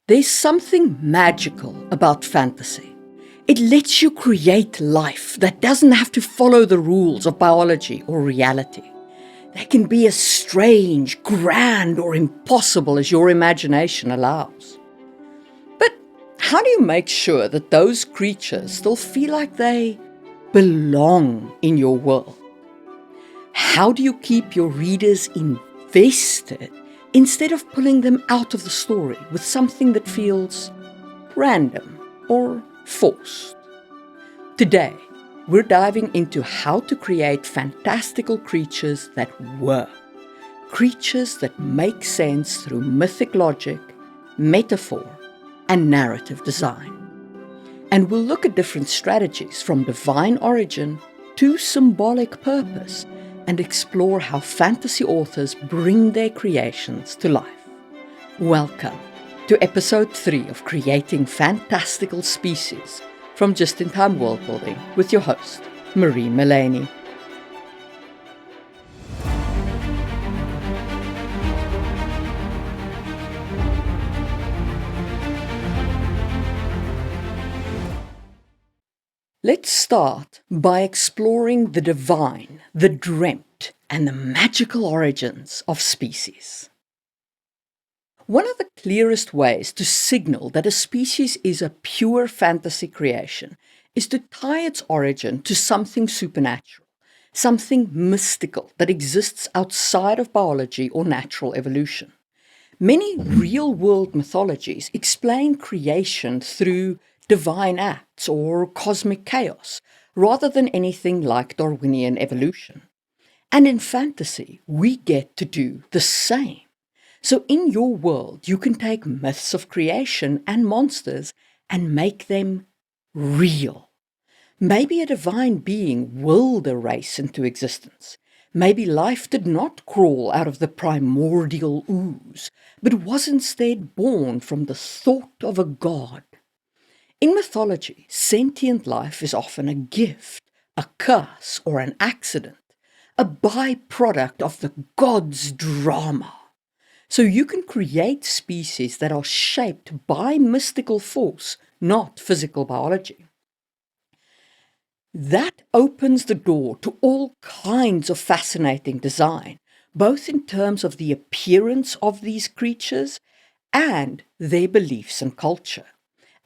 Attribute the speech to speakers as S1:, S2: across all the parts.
S1: There's something magical about fantasy. It lets you create life that doesn't have to follow the rules of biology or reality. They can be as strange, grand, or impossible as your imagination allows. But how do you make sure that those creatures still feel like they belong in your world? How do you keep your readers invested instead of pulling them out of the story with something that feels random or forced? Today, we're diving into how to create fantastical creatures that work. Creatures that make sense through mythic logic, metaphor, and narrative design. And we'll look at different strategies from divine origin to symbolic purpose and explore how fantasy authors bring their creations to life. Welcome to episode 3 of Creating Fantastical Species from Just-in-Time Worldbuilding with your host, Marie Mullaney. Let's start by exploring the divine, the dreamt, and the magical origins of species. One of the clearest ways to signal that a species is a pure fantasy creation is to tie its origin to something supernatural, something mystical that exists outside of biology or natural evolution. Many real-world mythologies explain creation through divine acts or cosmic chaos, rather than anything like Darwinian evolution. And in fantasy, we get to do the same. So in your world, you can take myths of creation and monsters and make them real. Maybe a divine being willed a race into existence. Maybe life did not crawl out of the primordial ooze, but was instead born from the thought of a god. In mythology, sentient life is often a gift, a curse, or an accident, a byproduct of the god's drama. So you can create species that are shaped by mystical force, not physical biology. That opens the door to all kinds of fascinating design, both in terms of the appearance of these creatures and their beliefs and culture.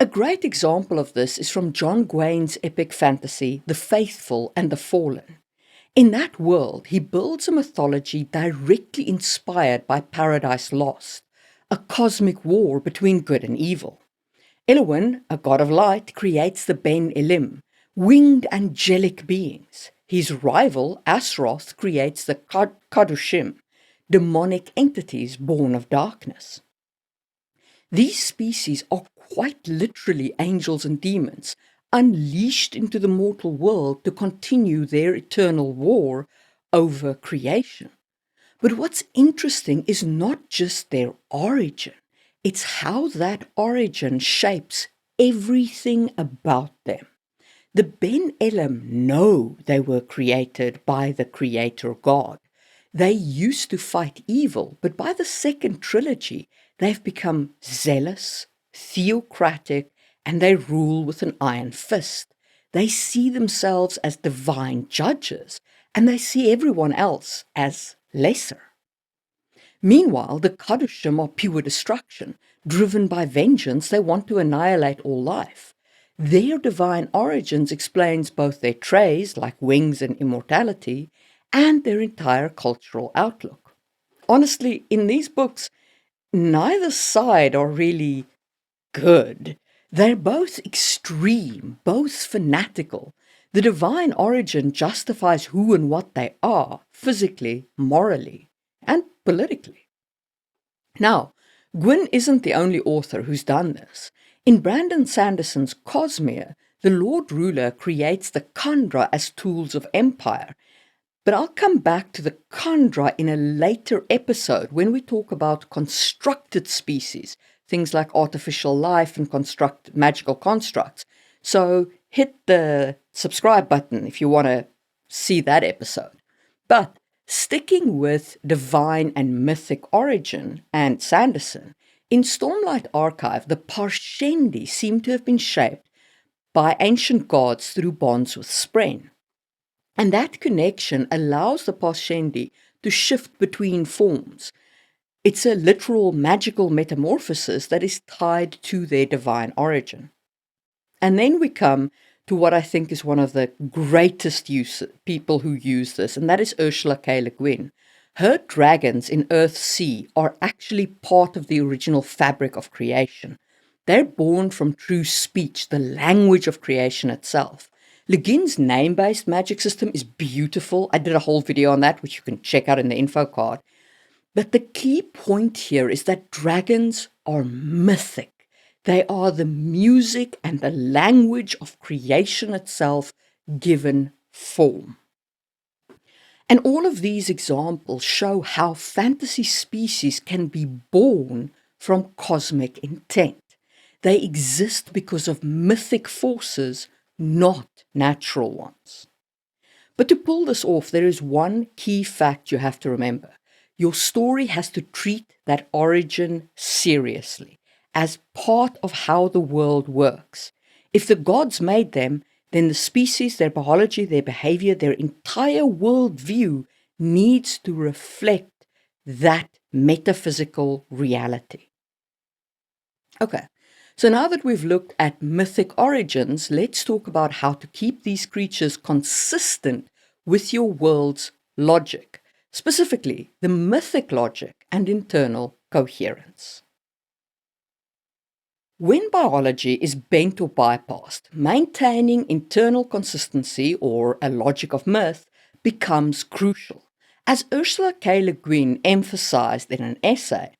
S1: A great example of this is from John Gwain's epic fantasy, The Faithful and the Fallen. In that world, he builds a mythology directly inspired by Paradise Lost, a cosmic war between good and evil. Elwyn, a god of light, creates the Ben Elim, winged angelic beings. His rival, Asroth, creates the Kadushim, demonic entities born of darkness. These species are quite literally angels and demons, unleashed into the mortal world to continue their eternal war over creation. But what's interesting is not just their origin, it's how that origin shapes everything about them. The Ben Elim know they were created by the Creator God. They used to fight evil, but by the second trilogy, they've become zealous, theocratic, and they rule with an iron fist. They see themselves as divine judges, and they see everyone else as lesser. Meanwhile, the Kadushim are pure destruction. Driven by vengeance, they want to annihilate all life. Their divine origins explains both their traits, like wings and immortality, and their entire cultural outlook. Honestly, in these books, neither side are really good. They're both extreme, both fanatical. The divine origin justifies who and what they are, physically, morally, and politically. Now, Gwyn isn't the only author who's done this. In Brandon Sanderson's Cosmere, the Lord Ruler creates the Kandra as tools of empire. But I'll come back to the Kandra in a later episode when we talk about constructed species, things like artificial life and magical constructs. So hit the subscribe button if you want to see that episode. But sticking with divine and mythic origin and Sanderson, In Stormlight Archive, the Parshendi seem to have been shaped by ancient gods through bonds with Spren. And that connection allows the Parshendi to shift between forms. It's a literal magical metamorphosis that is tied to their divine origin. And then we come to what I think is one of the greatest people who use this, and that is Ursula K. Le Guin. Her dragons in Earthsea are actually part of the original fabric of creation. They're born from true speech, the language of creation itself. Le Guin's name-based magic system is beautiful. I did a whole video on that, which you can check out in the info card. But the key point here is that dragons are mythic. They are the music and the language of creation itself given form. And all of these examples show how fantasy species can be born from cosmic intent. They exist because of mythic forces, not natural ones. But to pull this off, there is one key fact you have to remember. Your story has to treat that origin seriously, as part of how the world works. If the gods made them, then the species, their biology, their behavior, their entire worldview needs to reflect that metaphysical reality. Okay, so now that we've looked at mythic origins, let's talk about how to keep these creatures consistent with your world's logic, specifically the mythic logic and internal coherence. When biology is bent or bypassed, maintaining internal consistency, or a logic of myth, becomes crucial. As Ursula K. Le Guin emphasized in an essay,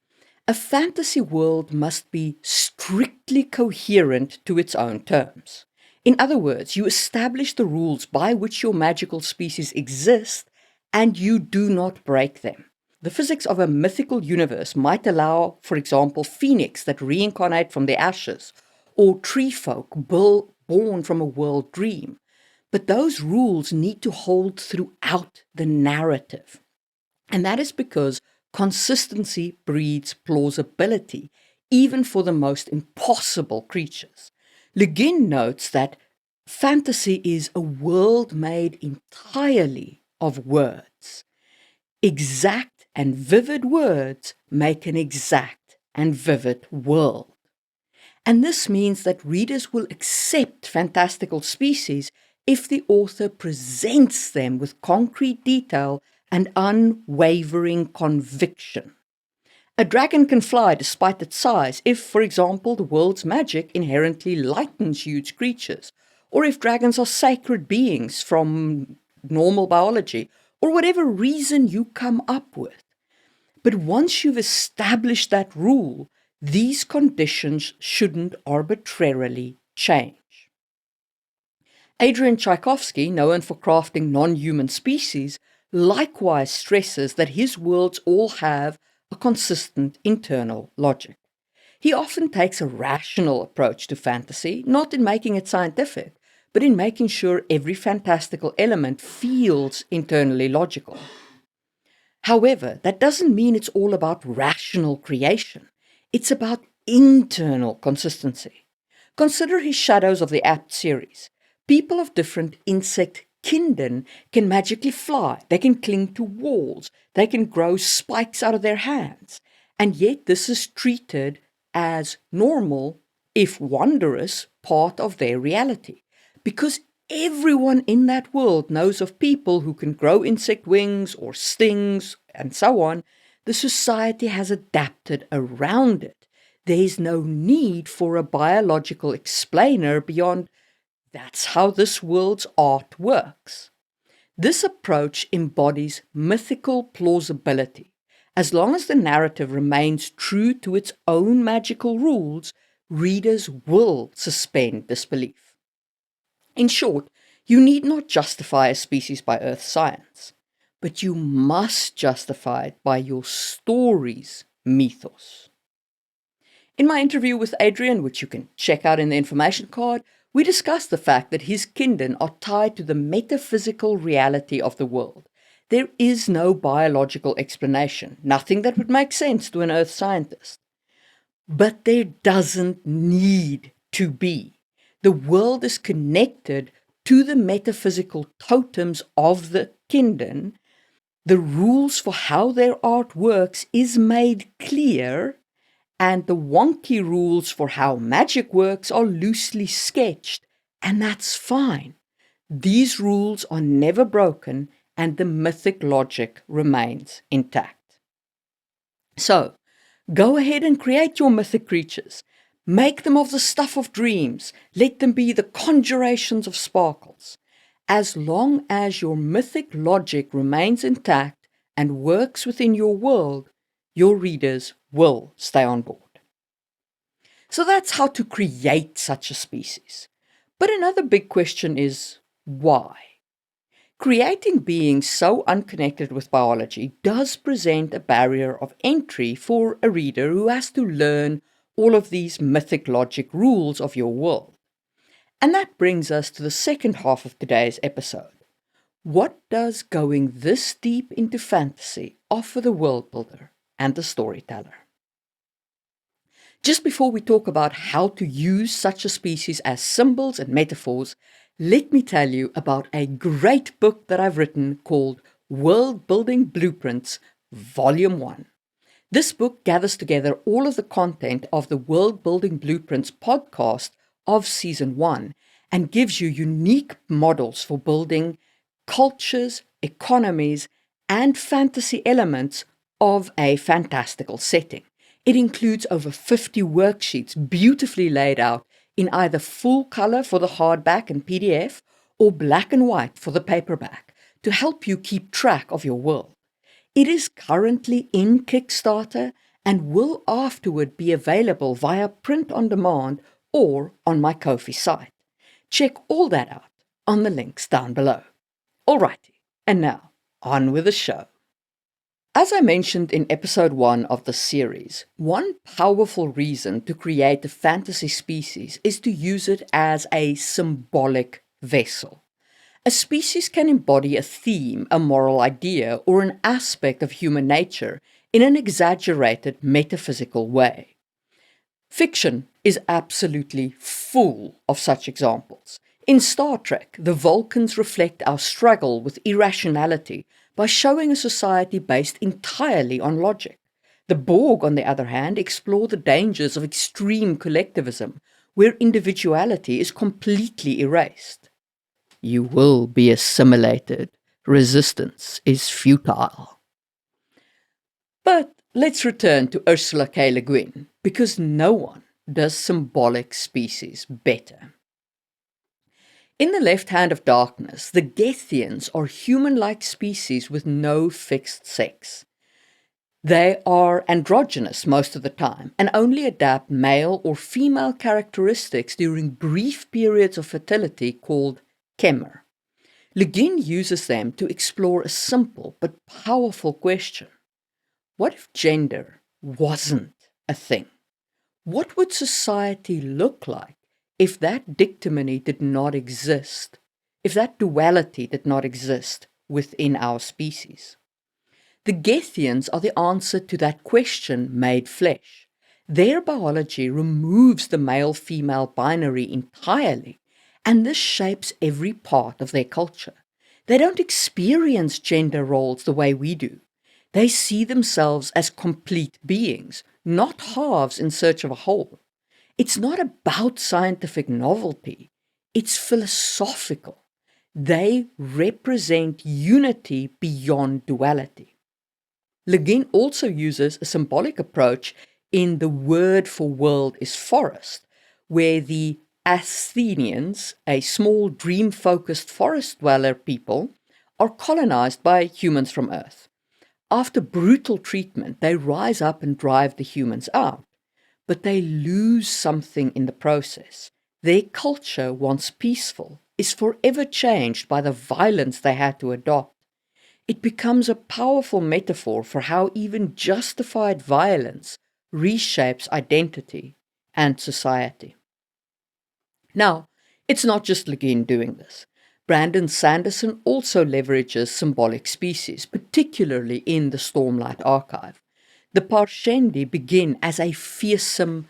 S1: a fantasy world must be strictly coherent to its own terms. In other words, you establish the rules by which your magical species exist, and you do not break them. The physics of a mythical universe might allow, for example, phoenix that reincarnate from the ashes, or tree folk born from a world dream. But those rules need to hold throughout the narrative. And that is because consistency breeds plausibility, even for the most impossible creatures. Le Guin notes that fantasy is a world made entirely of words. Exact and vivid words make an exact and vivid world. And this means that readers will accept fantastical species if the author presents them with concrete detail and unwavering conviction. A dragon can fly despite its size if, for example, the world's magic inherently lightens huge creatures, or if dragons are sacred beings from normal biology, or whatever reason you come up with. But once you've established that rule, these conditions shouldn't arbitrarily change. Adrian Tchaikovsky, known for crafting non-human species, likewise stresses that his worlds all have a consistent internal logic. He often takes a rational approach to fantasy, not in making it scientific, but in making sure every fantastical element feels internally logical. However, that doesn't mean it's all about rational creation. It's about internal consistency. Consider his Shadows of the Apt series. People of different insect kindred can magically fly, they can cling to walls, they can grow spikes out of their hands, and yet this is treated as normal, if wondrous, part of their reality. Because everyone in that world knows of people who can grow insect wings or stings and so on. The society has adapted around it. There is no need for a biological explainer beyond that's how this world's art works. This approach embodies mythical plausibility. As long as the narrative remains true to its own magical rules, readers will suspend disbelief. In short, you need not justify a species by earth science, but you must justify it by your story's mythos. In my interview with Adrian, which you can check out in the information card, we discussed the fact that his kindred are tied to the metaphysical reality of the world. There is no biological explanation, nothing that would make sense to an earth scientist. but there doesn't need to be. The world is connected to the metaphysical totems of the kingdom. The rules for how their art works is made clear, and the wonky rules for how magic works are loosely sketched, and that's fine. These rules are never broken, and the mythic logic remains intact. So, go ahead and create your mythic creatures. Make them of the stuff of dreams. Let them be the conjurations of sparkles. As long as your mythic logic remains intact and works within your world, your readers will stay on board. So that's how to create such a species. But another big question is, why? Creating beings so unconnected with biology does present a barrier of entry for a reader who has to learn all of these mythic logic rules of your world. And that brings us to the second half of today's episode. What does going this deep into fantasy offer the world builder and the storyteller? Just before we talk about how to use such a species as symbols and metaphors, let me tell you about a great book that I've written called Worldbuilding Blueprints, Volume 1. This book gathers together all of the content of the Worldbuilding Blueprints podcast of Season 1 and gives you unique models for building cultures, economies, and fantasy elements of a fantastical setting. It includes over 50 worksheets beautifully laid out in either full color for the hardback and PDF or black and white for the paperback to help you keep track of your world. It is currently in Kickstarter and will afterward be available via print on demand or on my Ko-fi site. Check all that out on the links down below. Alrighty, and now on with the show. As I mentioned in episode 1 of the series, one powerful reason to create a fantasy species is to use it as a symbolic vessel. A species can embody a theme, a moral idea, or an aspect of human nature in an exaggerated metaphysical way. Fiction is absolutely full of such examples. In Star Trek, the Vulcans reflect our struggle with irrationality by showing a society based entirely on logic. The Borg, on the other hand, explore the dangers of extreme collectivism, where individuality is completely erased. You will be assimilated. Resistance is futile. But let's return to Ursula K. Le Guin, because no one does symbolic species better. In The Left Hand of Darkness, the Gethians are human-like species with no fixed sex. They are androgynous most of the time and only adapt male or female characteristics during brief periods of fertility called Kemer. Le Guin uses them to explore a simple but powerful question. What if gender wasn't a thing? What would society look like if that dictomony did not exist, if that duality did not exist within our species? The Gethians are the answer to that question made flesh. Their biology removes the male-female binary entirely, and this shapes every part of their culture. They don't experience gender roles the way we do. They see themselves as complete beings, not halves in search of a whole. It's not about scientific novelty, it's philosophical. They represent unity beyond duality. Le Guin also uses a symbolic approach in The Word for World is Forest, where the Athenians, a small dream-focused forest dweller people, are colonized by humans from Earth. After brutal treatment, they rise up and drive the humans out. But they lose something in the process. Their culture, once peaceful, is forever changed by the violence they had to adopt. It becomes a powerful metaphor for how even justified violence reshapes identity and society. Now, it's not just Le Guin doing this. Brandon Sanderson also leverages symbolic species, particularly in the Stormlight Archive. The Parshendi begin as a fearsome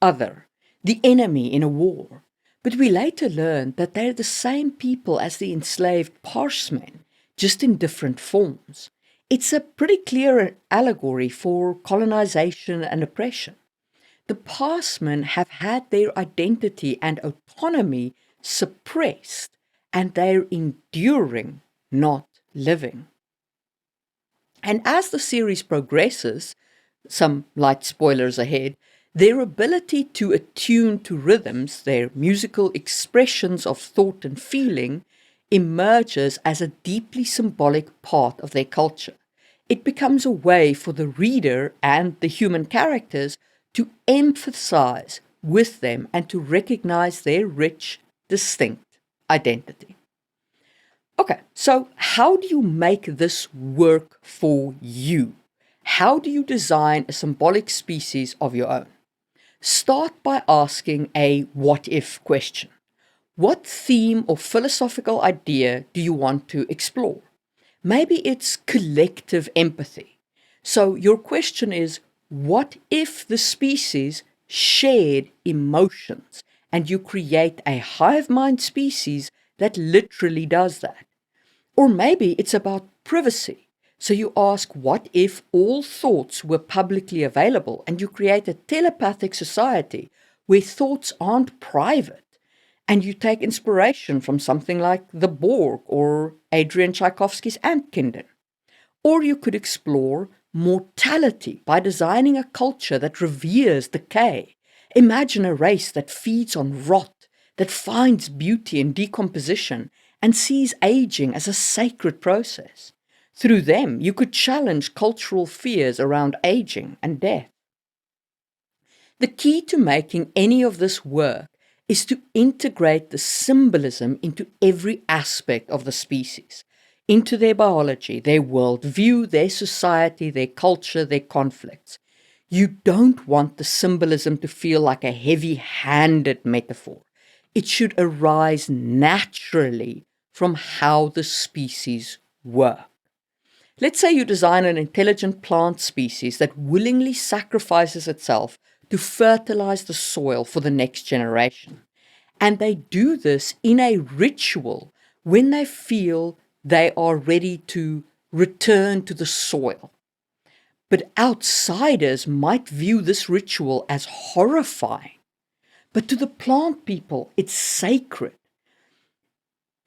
S1: other, the enemy in a war. But we later learn that they're the same people as the enslaved Parshmen, just in different forms. It's a pretty clear allegory for colonization and oppression. The Parsmen have had their identity and autonomy suppressed, and they're enduring, not living. And as the series progresses, some light spoilers ahead, their ability to attune to rhythms, their musical expressions of thought and feeling, emerges as a deeply symbolic part of their culture. It becomes a way for the reader and the human characters to emphasize with them and to recognize their rich, distinct identity. Okay, so how do you make this work for you? How do you design a symbolic species of your own? Start by asking a what-if question. What theme or philosophical idea do you want to explore? Maybe it's collective empathy. So your question is, what if the species shared emotions and you create a hive mind species that literally does that? Or maybe it's about privacy. So you ask, what if all thoughts were publicly available and you create a telepathic society where thoughts aren't private? And you take inspiration from something like the Borg or Adrian Tchaikovsky's Ant-Kindern. Or you could explore mortality by designing a culture that reveres decay. Imagine a race that feeds on rot, that finds beauty in decomposition, and sees aging as a sacred process. Through them, you could challenge cultural fears around aging and death. The key to making any of this work is to integrate the symbolism into every aspect of the species, into their biology, their worldview, their society, their culture, their conflicts. You don't want the symbolism to feel like a heavy-handed metaphor. It should arise naturally from how the species work. Let's say you design an intelligent plant species that willingly sacrifices itself to fertilize the soil for the next generation. And they do this in a ritual when they feel they are ready to return to the soil. But outsiders might view this ritual as horrifying. But to the plant people, it's sacred.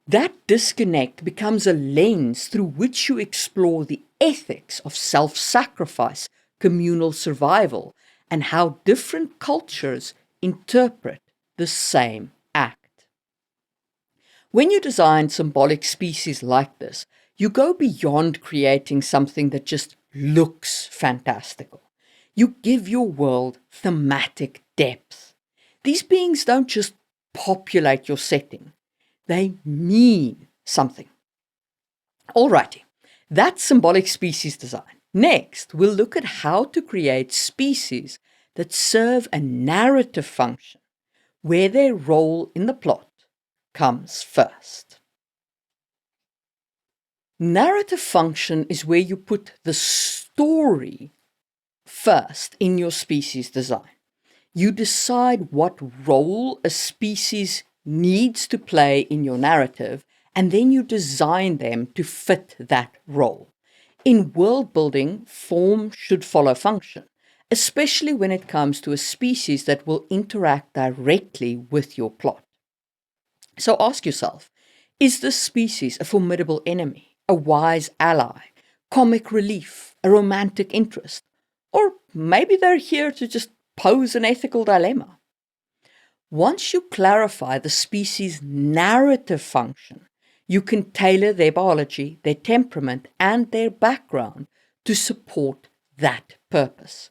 S1: That disconnect becomes a lens through which you explore the ethics of self-sacrifice, communal survival, and how different cultures interpret the same act. When you design symbolic species like this, you go beyond creating something that just looks fantastical. You give your world thematic depth. These beings don't just populate your setting. They mean something. Alrighty, that's symbolic species design. Next, we'll look at how to create species that serve a narrative function, where their role in the plot comes first. Narrative function is where you put the story first in your species design. You decide what role a species needs to play in your narrative, and then you design them to fit that role. In world building, form should follow function, especially when it comes to a species that will interact directly with your plot. So ask yourself, is this species a formidable enemy, a wise ally, comic relief, a romantic interest? Or maybe they're here to just pose an ethical dilemma. Once you clarify the species' narrative function, you can tailor their biology, their temperament, and their background to support that purpose.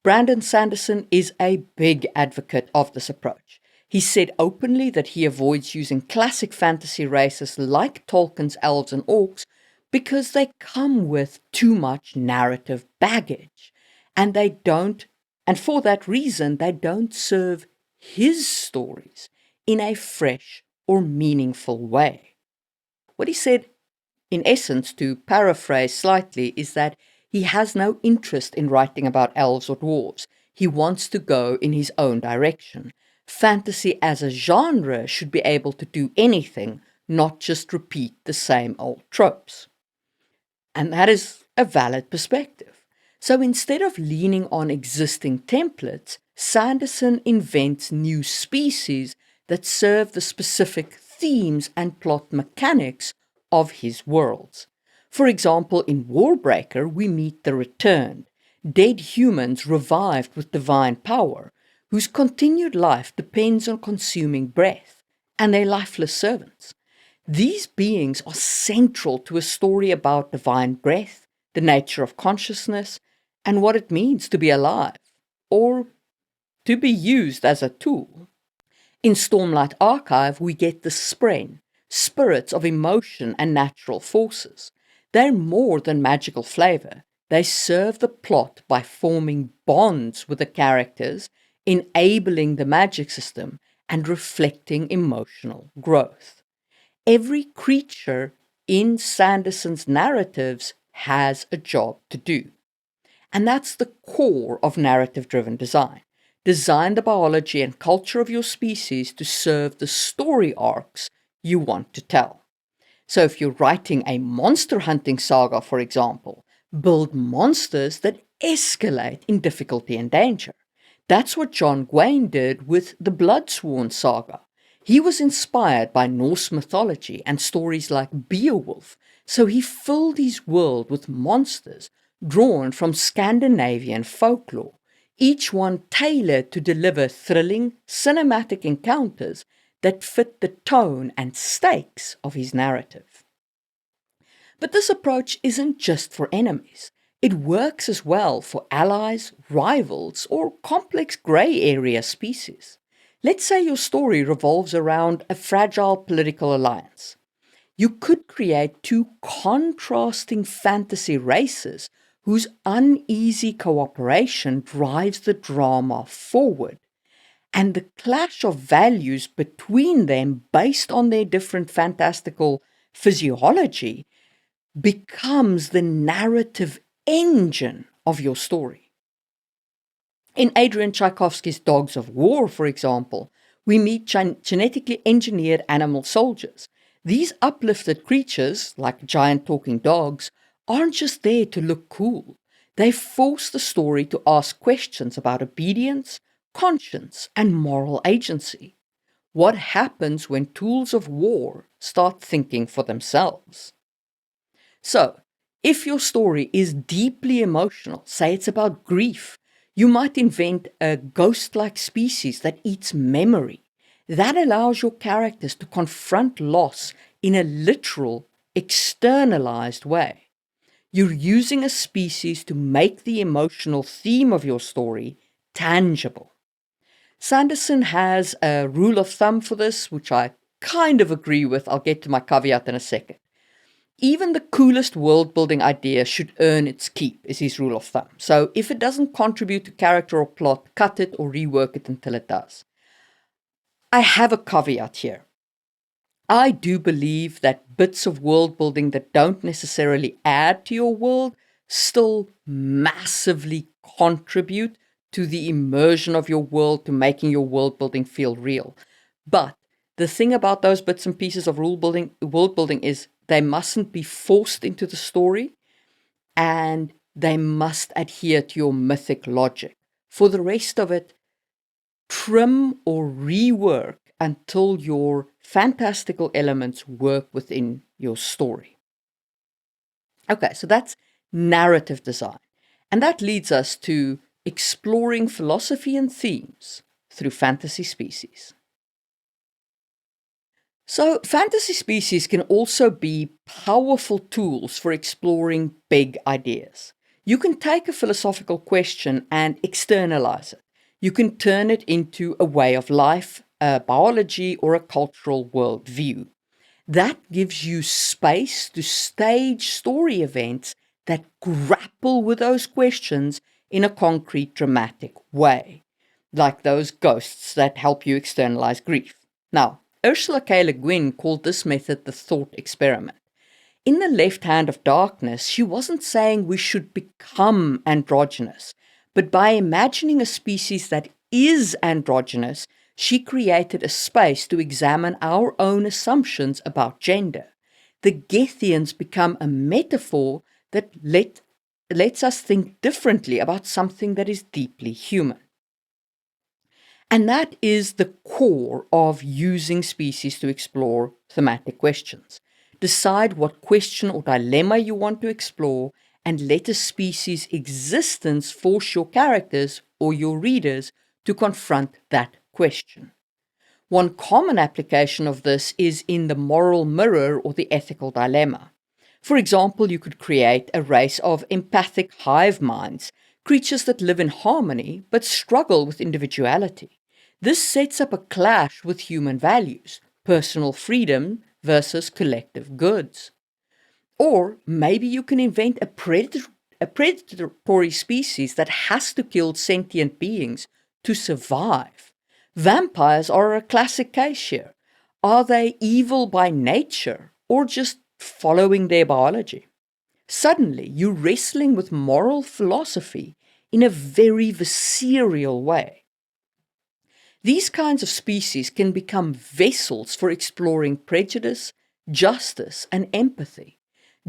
S1: Brandon Sanderson is a big advocate of this approach. He said openly that he avoids using classic fantasy races like Tolkien's elves and orcs because they come with too much narrative baggage, and for that reason, they don't serve his stories in a fresh or meaningful way. What he said, in essence, to paraphrase slightly, is that He has no interest in writing about elves or dwarves. He wants to go in his own direction. Fantasy as a genre should be able to do anything, not just repeat the same old tropes. And that is a valid perspective. So instead of leaning on existing templates, Sanderson invents new species that serve the specific themes and plot mechanics of his worlds. For example, in Warbreaker, we meet the Returned, dead humans revived with divine power, whose continued life depends on consuming breath, and their lifeless servants. These beings are central to a story about divine breath, the nature of consciousness, and what it means to be alive, or to be used as a tool. In Stormlight Archive, we get the Spren, spirits of emotion and natural forces. They're more than magical flavor. They serve the plot by forming bonds with the characters, enabling the magic system, and reflecting emotional growth. Every creature in Sanderson's narratives has a job to do. And that's the core of narrative-driven design. Design the biology and culture of your species to serve the story arcs you want to tell. So if you're writing a monster hunting saga, for example, build monsters that escalate in difficulty and danger. That's what John Gwayne did with the Bloodsworn saga. He was inspired by Norse mythology and stories like Beowulf, so he filled his world with monsters drawn from Scandinavian folklore, each one tailored to deliver thrilling, cinematic encounters that fit the tone and stakes of his narrative. But this approach isn't just for enemies. It works as well for allies, rivals, or complex grey area species. Let's say your story revolves around a fragile political alliance. You could create two contrasting fantasy races whose uneasy cooperation drives the drama forward. And the clash of values between them, based on their different fantastical physiology, becomes the narrative engine of your story. In Adrian Tchaikovsky's Dogs of War, for example, we meet genetically engineered animal soldiers. These uplifted creatures, like giant talking dogs, aren't just there to look cool. They force the story to ask questions about obedience, conscience, and moral agency. What happens when tools of war start thinking for themselves? So, if your story is deeply emotional, say it's about grief, you might invent a ghost-like species that eats memory. That allows your characters to confront loss in a literal, externalized way. You're using a species to make the emotional theme of your story tangible. Sanderson has a rule of thumb for this, which I kind of agree with. I'll get to my caveat in a second. Even the coolest world-building idea should earn its keep, is his rule of thumb. So if it doesn't contribute to character or plot, cut it or rework it until it does. I have a caveat here. I do believe that bits of world building that don't necessarily add to your world still massively contribute to the immersion of your world, to making your world building feel real. But the thing about those bits and pieces of world building is they mustn't be forced into the story, and they must adhere to your mythic logic. For the rest of it, trim or rework until your fantastical elements work within your story. Okay, so that's narrative design. And that leads us to exploring philosophy and themes through fantasy species. So, fantasy species can also be powerful tools for exploring big ideas. You can take a philosophical question and externalize it. You can turn it into a way of life, a biology, or a cultural worldview. That gives you space to stage story events that grapple with those questions in a concrete, dramatic way, like those ghosts that help you externalize grief. Now, Ursula K. Le Guin called this method the thought experiment. In The Left Hand of Darkness, she wasn't saying we should become androgynous, but by imagining a species that is androgynous, she created a space to examine our own assumptions about gender. The Gethians become a metaphor that lets us think differently about something that is deeply human. And that is the core of using species to explore thematic questions. Decide what question or dilemma you want to explore and let a species' existence force your characters or your readers to confront that question. One common application of this is in the moral mirror or the ethical dilemma. For example, you could create a race of empathic hive minds, creatures that live in harmony but struggle with individuality. This sets up a clash with human values, personal freedom versus collective goods. Or maybe you can invent a predatory species that has to kill sentient beings to survive. Vampires are a classic case here. Are they evil by nature or just following their biology? Suddenly, you're wrestling with moral philosophy in a very visceral way. These kinds of species can become vessels for exploring prejudice, justice, and empathy.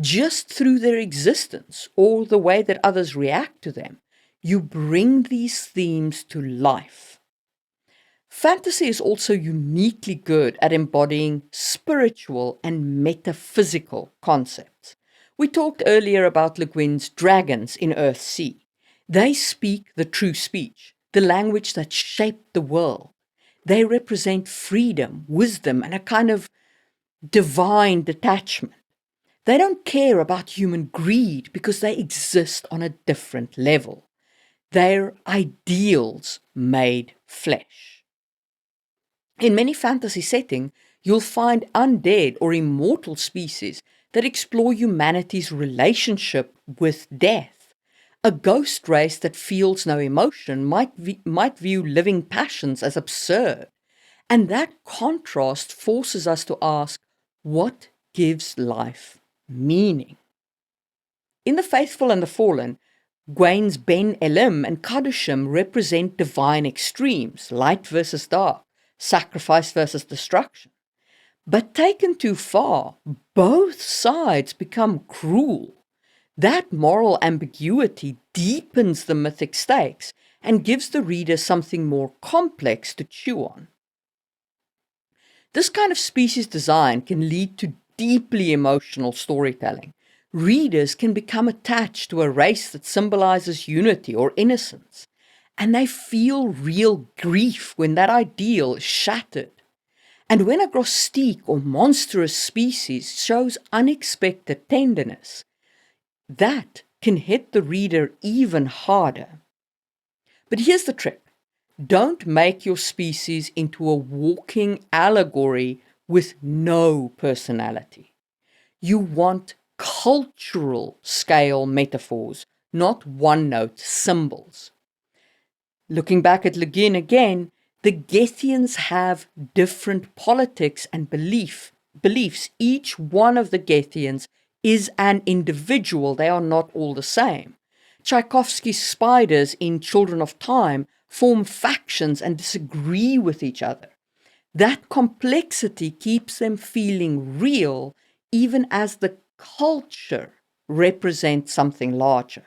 S1: Just through their existence or the way that others react to them, you bring these themes to life. Fantasy is also uniquely good at embodying spiritual and metaphysical concepts. We talked earlier about Le Guin's dragons in Earthsea. They speak the true speech, the language that shaped the world. They represent freedom, wisdom, and a kind of divine detachment. They don't care about human greed because they exist on a different level. They're ideals made flesh. In many fantasy settings, you'll find undead or immortal species that explore humanity's relationship with death. A ghost race that feels no emotion might view living passions as absurd. And that contrast forces us to ask, what gives life meaning? In The Faithful and the Fallen, Gwain's Ben Elim and Kadushim represent divine extremes, light versus dark, sacrifice versus destruction. But taken too far, both sides become cruel. That moral ambiguity deepens the mythic stakes and gives the reader something more complex to chew on. This kind of species design can lead to deeply emotional storytelling. Readers can become attached to a race that symbolizes unity or innocence, and they feel real grief when that ideal is shattered. And when a grotesque or monstrous species shows unexpected tenderness, that can hit the reader even harder. But here's the trick. Don't make your species into a walking allegory with no personality. You want cultural scale metaphors, not one-note symbols. Looking back at Le Guin again, the Gethians have different politics and beliefs. Each one of the Gethians is an individual. They are not all the same. Tchaikovsky's spiders in Children of Time form factions and disagree with each other. That complexity keeps them feeling real, even as the culture represents something larger.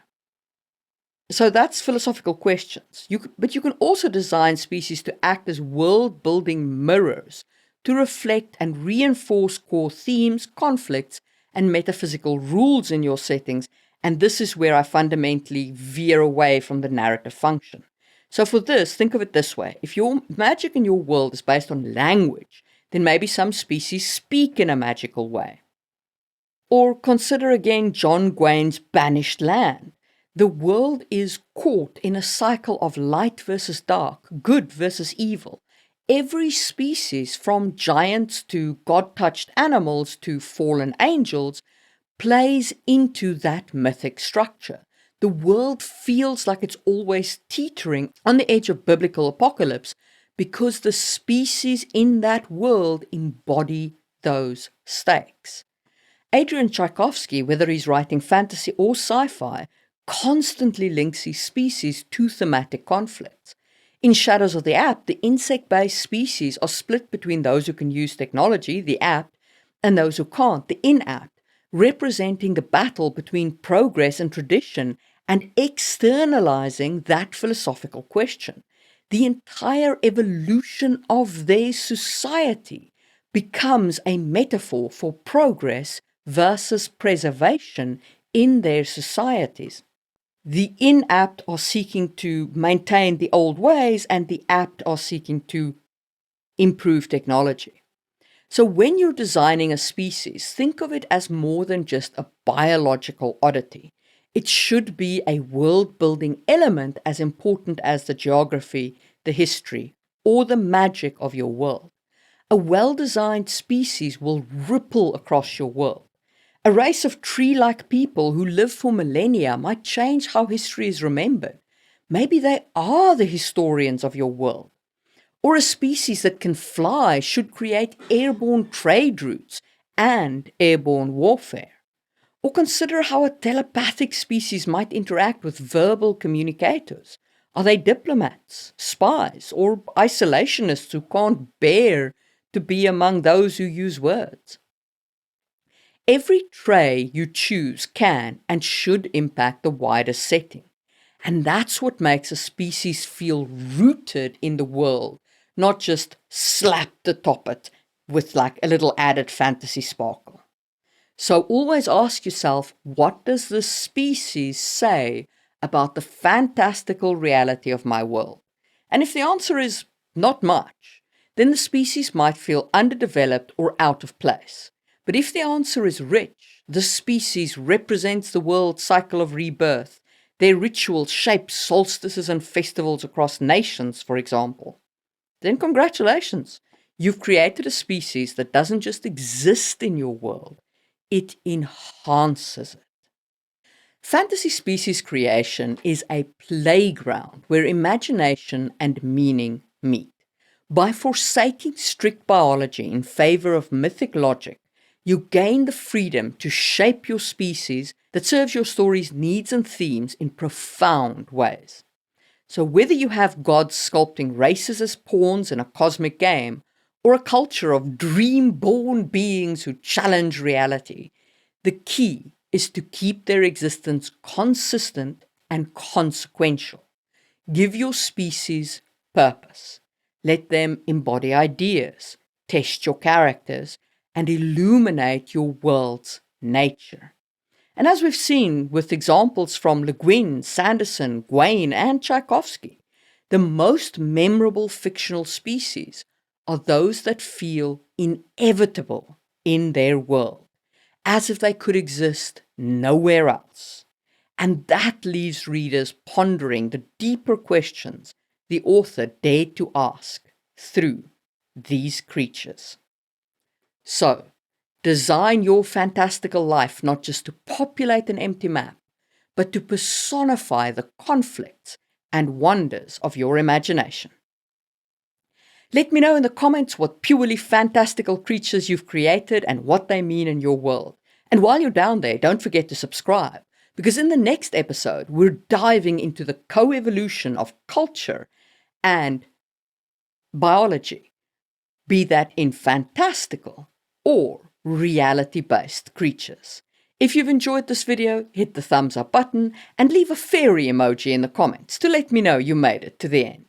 S1: So that's philosophical questions. But you can also design species to act as world-building mirrors to reflect and reinforce core themes, conflicts, and metaphysical rules in your settings. And this is where I fundamentally veer away from the narrative function. So for this, think of it this way. If your magic in your world is based on language, then maybe some species speak in a magical way. Or consider again John Gwain's Banished Land. The world is caught in a cycle of light versus dark, good versus evil. Every species, from giants to god-touched animals to fallen angels, plays into that mythic structure. The world feels like it's always teetering on the edge of biblical apocalypse because the species in that world embody those stakes. Adrian Tchaikovsky, whether he's writing fantasy or sci-fi, constantly links his species to thematic conflicts. In Shadows of the Apt, the insect-based species are split between those who can use technology, the apt, and those who can't, the inapt, representing the battle between progress and tradition and externalizing that philosophical question. The entire evolution of their society becomes a metaphor for progress versus preservation in their societies. The inapt are seeking to maintain the old ways, and the apt are seeking to improve technology. So when you're designing a species, think of it as more than just a biological oddity. It should be a world-building element as important as the geography, the history, or the magic of your world. A well-designed species will ripple across your world. A race of tree-like people who live for millennia might change how history is remembered. Maybe they are the historians of your world. Or a species that can fly should create airborne trade routes and airborne warfare. Or consider how a telepathic species might interact with verbal communicators. Are they diplomats, spies, or isolationists who can't bear to be among those who use words? Every trait you choose can and should impact the wider setting. And that's what makes a species feel rooted in the world, not just slapped atop it with like a little added fantasy sparkle. So always ask yourself, what does this species say about the fantastical reality of my world? And if the answer is not much, then the species might feel underdeveloped or out of place. But if the answer is rich, the species represents the world's cycle of rebirth. Their rituals shape solstices and festivals across nations, for example. Then congratulations, you've created a species that doesn't just exist in your world, it enhances it. Fantasy species creation is a playground where imagination and meaning meet. By forsaking strict biology in favor of mythic logic, you gain the freedom to shape your species that serves your story's needs and themes in profound ways. So whether you have gods sculpting races as pawns in a cosmic game, or a culture of dream-born beings who challenge reality, the key is to keep their existence consistent and consequential. Give your species purpose. Let them embody ideas, test your characters, and illuminate your world's nature. And as we've seen with examples from Le Guin, Sanderson, Gawain, and Tchaikovsky, the most memorable fictional species are those that feel inevitable in their world, as if they could exist nowhere else. And that leaves readers pondering the deeper questions the author dared to ask through these creatures. So, design your fantastical life not just to populate an empty map, but to personify the conflicts and wonders of your imagination. Let me know in the comments what purely fantastical creatures you've created and what they mean in your world. And while you're down there, don't forget to subscribe, because in the next episode, we're diving into the co-evolution of culture and biology, be that in fantastical or reality-based creatures. If you've enjoyed this video, hit the thumbs up button and leave a fairy emoji in the comments to let me know you made it to the end.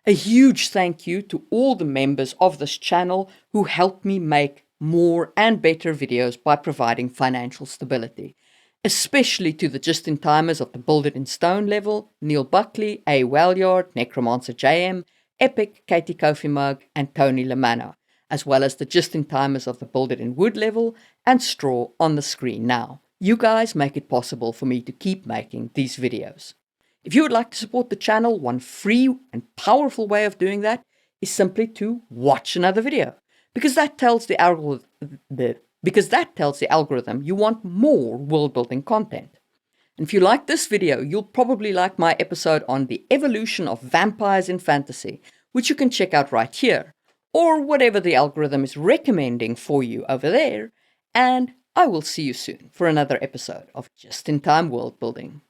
S1: A huge thank you to all the members of this channel who help me make more and better videos by providing financial stability, especially to the just-in-timers of the Build It in Stone level, Neil Buckley, A. Walyard, Necromancer JM, Epic, Katie Kofi Mug, and Tony Lamano, as well as the just-in-timers of the Build It in Wood level and Straw on the screen now. You guys make it possible for me to keep making these videos. If you would like to support the channel, one free and powerful way of doing that is simply to watch another video, because that tells the algorithm you want more world-building content. And if you like this video, you'll probably like my episode on the evolution of vampires in fantasy, which you can check out right here, or whatever the algorithm is recommending for you over there, and I will see you soon for another episode of Just in Time World Building.